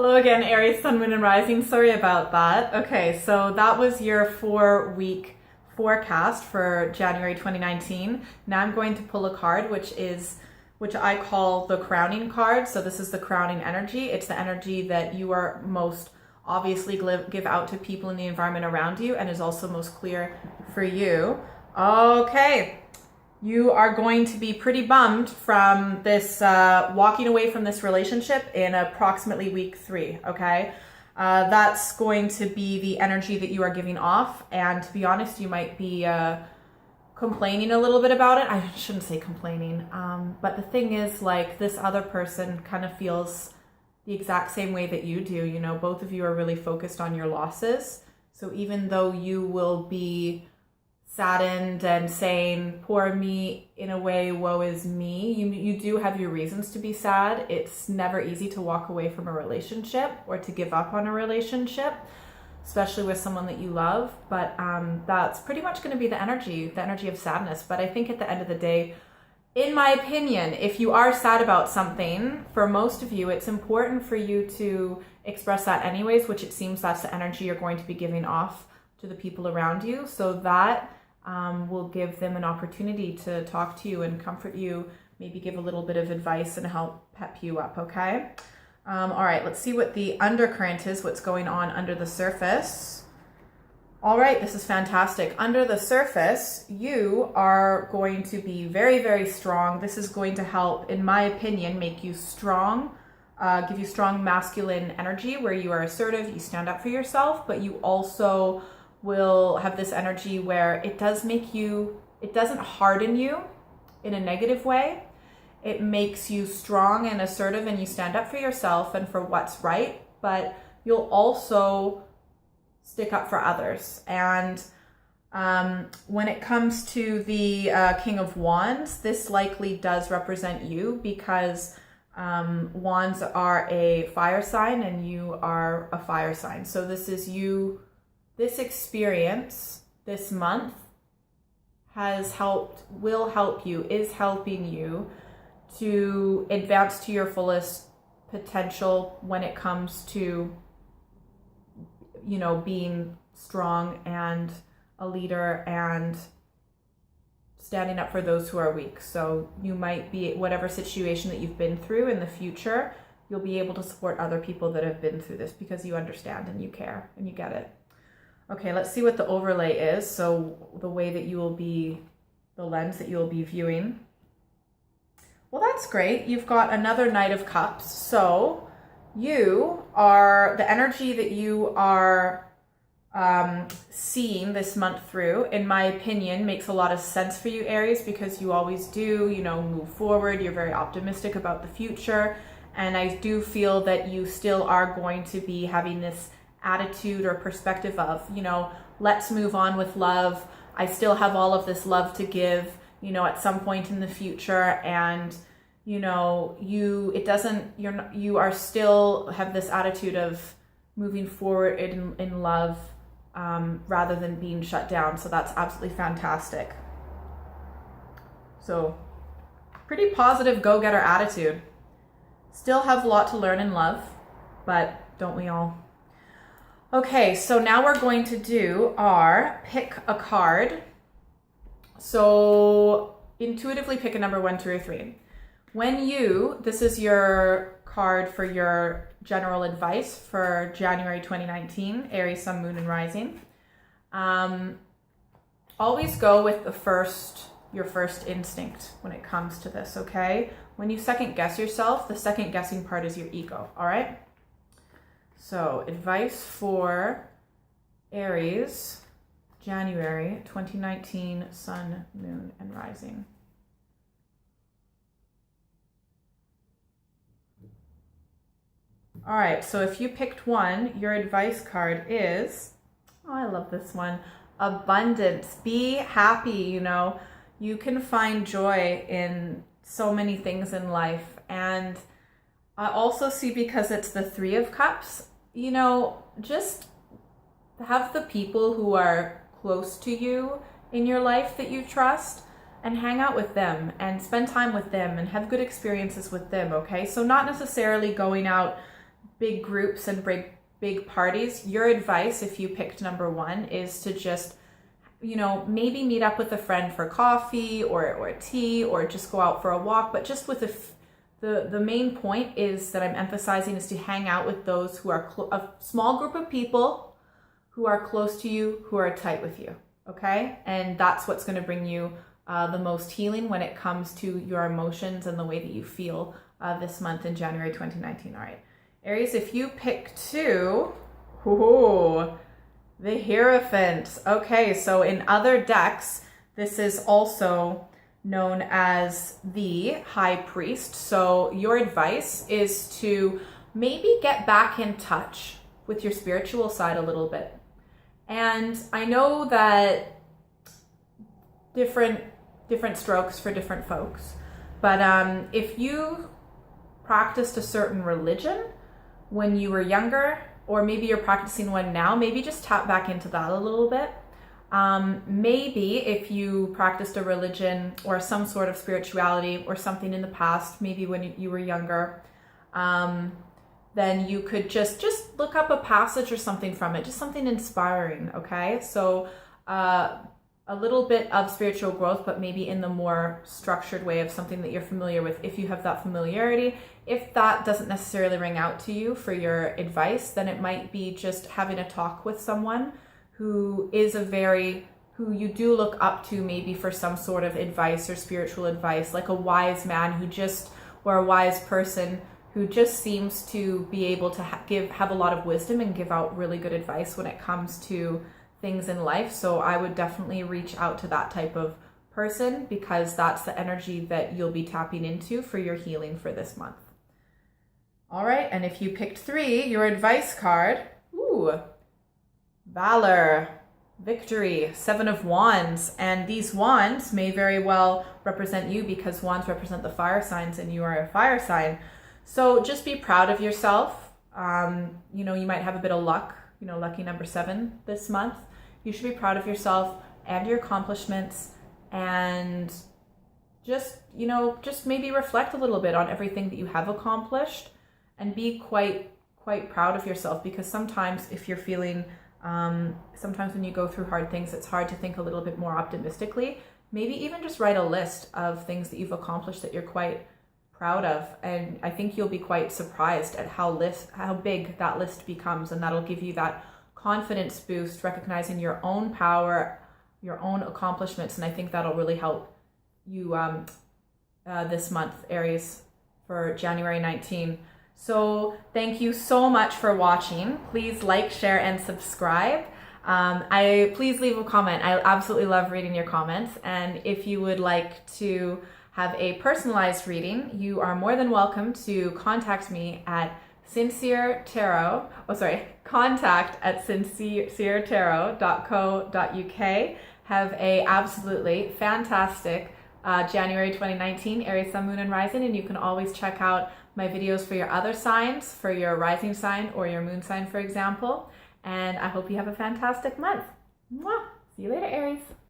Hello again, Aries, Sun, Moon, and Rising. Sorry about that. Okay, so that was your 4-week forecast for January 2019. Now I'm going to pull a card, which I call the crowning card. So this is the crowning energy. It's the energy that you are most obviously give out to people in the environment around you and is also most clear for you. Okay. You are going to be pretty bummed from this walking away from this relationship in approximately week 3, okay? That's going to be the energy that you are giving off, and to be honest, you might be complaining a little bit about it. I shouldn't say complaining, but the thing is, like, this other person kind of feels the exact same way that you do. You know, both of you are really focused on your losses, so even though you will be saddened and saying, poor me, in a way, woe is me, you do have your reasons to be sad. It's never easy to walk away from a relationship or to give up on a relationship, especially with someone that you love, but that's pretty much going to be the energy of sadness. But I think at the end of the day, in my opinion, if you are sad about something, for most of you, it's important for you to express that anyways, which it seems that's the energy you're going to be giving off to the people around you, so that will give them an opportunity to talk to you and comfort you, maybe give a little bit of advice and help pep you up, okay? All right, let's see what the undercurrent is, what's going on under the surface. All right, this is fantastic. Under the surface, you are going to be very, very strong. This is going to help, in my opinion, make you strong, give you strong masculine energy where you are assertive, you stand up for yourself, but you also will have this energy where it doesn't harden you in a negative way. It makes you strong and assertive and you stand up for yourself and for what's right, but you'll also stick up for others. And when it comes to the King of Wands, this likely does represent you because Wands are a fire sign and you are a fire sign. So this is you. This experience this month is helping you to advance to your fullest potential when it comes to, you know, being strong and a leader and standing up for those who are weak. So you might be, whatever situation that you've been through in the future, you'll be able to support other people that have been through this because you understand and you care and you get it. Okay, let's see what the overlay is. So the way that you will be, the lens that you will be viewing. Well, that's great. You've got another Knight of Cups. So you are, the energy that you are seeing this month through, in my opinion, makes a lot of sense for you, Aries, because you always do, you know, move forward. You're very optimistic about the future. And I do feel that you still are going to be having this attitude or perspective of, you know, let's move on with love. I still have all of this love to give, you know, at some point in the future. And, you know, you are still have this attitude of moving forward in love rather than being shut down. So that's absolutely fantastic. So pretty positive go-getter attitude. Still have a lot to learn in love, but don't we all? Okay, so now we're going to do our pick a card. So intuitively pick a number 1, 2, or 3. This is your card for your general advice for January 2019, Aries, Sun, Moon, and Rising. Always go with your first instinct when it comes to this, okay? When you second guess yourself, the second guessing part is your ego, all right? So, advice for Aries, January 2019, Sun, Moon, and Rising. All right, so if you picked 1, your advice card is, oh, I love this one, abundance. Be happy, you know. You can find joy in so many things in life. And I also see, because it's the 3 of Cups, you know, just have the people who are close to you in your life that you trust and hang out with them and spend time with them and have good experiences with them, okay? So not necessarily going out big groups and big parties, your advice, if you picked number 1, is to just, you know, maybe meet up with a friend for coffee or tea, or just go out for a walk, but just with the main point is that I'm emphasizing is to hang out with those who are a small group of people who are close to you, who are tight with you, okay? And that's what's going to bring you the most healing when it comes to your emotions and the way that you feel this month in January 2019. All right, Aries, if you pick 2, ooh, the Hierophant. Okay, so in other decks, this is also known as the High Priest. So your advice is to maybe get back in touch with your spiritual side a little bit. And I know that different strokes for different folks, but if you practiced a certain religion when you were younger, or maybe you're practicing one now, maybe just tap back into that a little bit. Maybe if you practiced a religion or some sort of spirituality or something in the past, maybe when you were younger, then you could just look up a passage or something from it, just something inspiring, okay? So a little bit of spiritual growth, but maybe in the more structured way of something that you're familiar with, if you have that familiarity. If that doesn't necessarily ring out to you for your advice, then it might be just having a talk with someone who you do look up to, maybe for some sort of advice or spiritual advice, like a wise man or a wise person who just seems to be able to have a lot of wisdom and give out really good advice when it comes to things in life. So I would definitely reach out to that type of person, because that's the energy that you'll be tapping into for your healing for this month. All right, and if you picked 3, your advice card, ooh, Valor, Victory, 7 of Wands. And these wands may very well represent you, because wands represent the fire signs and you are a fire sign. So just be proud of yourself. You know, you might have a bit of luck, you know, lucky number 7 this month. You should be proud of yourself and your accomplishments, and just maybe reflect a little bit on everything that you have accomplished, and be quite proud of yourself, because sometimes if you're feeling, sometimes when you go through hard things, it's hard to think a little bit more optimistically. Maybe even just write a list of things that you've accomplished that you're quite proud of, and I think you'll be quite surprised at how big that list becomes, and that'll give you that confidence boost, recognizing your own power, your own accomplishments, and I think that'll really help you this month, Aries, for January 19. So thank you so much for watching. Please like, share, and subscribe. Please leave a comment. I absolutely love reading your comments, and if you would like to have a personalized reading, you are more than welcome to contact me at contact@sinceretarot.co.uk. Have a absolutely fantastic January 2019 Aries Sun, Moon, and Rising, and you can always check out my videos for your other signs, for your rising sign or your moon sign, for example. And I hope you have a fantastic month. Mwah! See you later, Aries.